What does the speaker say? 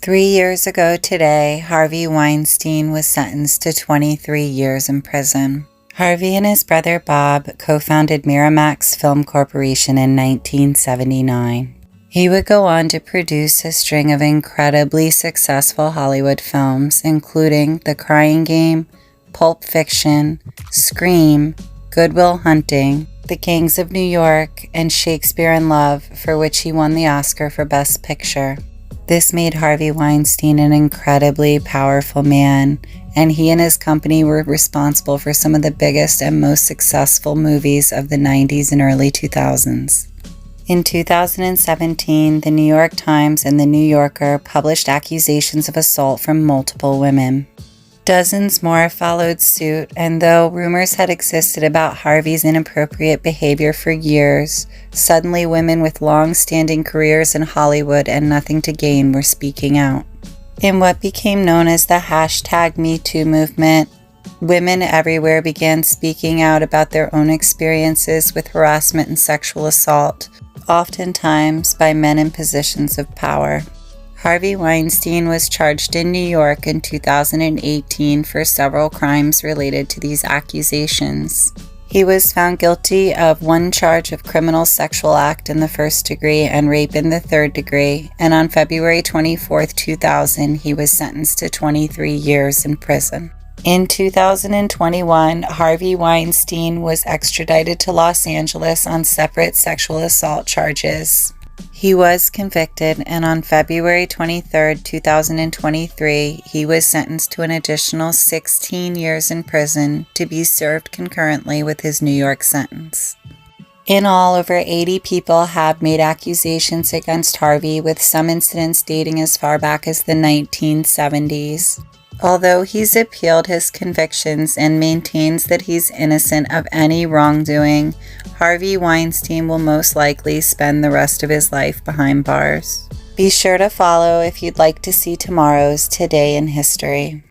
3 years ago today, Harvey Weinstein was sentenced to 23 years in prison. Harvey and his brother Bob co-founded Miramax Film Corporation in 1979. He would go on to produce a string of incredibly successful Hollywood films, including The Crying Game, Pulp Fiction, Scream, Good Will Hunting, The Gangs of New York, and Shakespeare in Love, for which he won the Oscar for Best Picture. This made Harvey Weinstein an incredibly powerful man, and he and his company were responsible for some of the biggest and most successful movies of the 90s and early 2000s. In 2017, the New York Times and the New Yorker published accusations of assault from multiple women. Dozens more followed suit, and though rumors had existed about Harvey's inappropriate behavior for years, suddenly women with long-standing careers in Hollywood and nothing to gain were speaking out. In what became known as the #MeToo movement, women everywhere began speaking out about their own experiences with harassment and sexual assault, oftentimes by men in positions of power. Harvey Weinstein was charged in New York in 2018 for several crimes related to these accusations. He was found guilty of one charge of criminal sexual act in the first degree and rape in the third degree, and on February 24, 2000, he was sentenced to 23 years in prison. In 2021, Harvey Weinstein was extradited to Los Angeles on separate sexual assault charges. He was convicted, and on February 23, 2023, he was sentenced to an additional 16 years in prison to be served concurrently with his New York sentence. In all, over 80 people have made accusations against Harvey, with some incidents dating as far back as the 1970s. Although he's appealed his convictions and maintains that he's innocent of any wrongdoing, Harvey Weinstein will most likely spend the rest of his life behind bars. Be sure to follow if you'd like to see tomorrow's Today in History.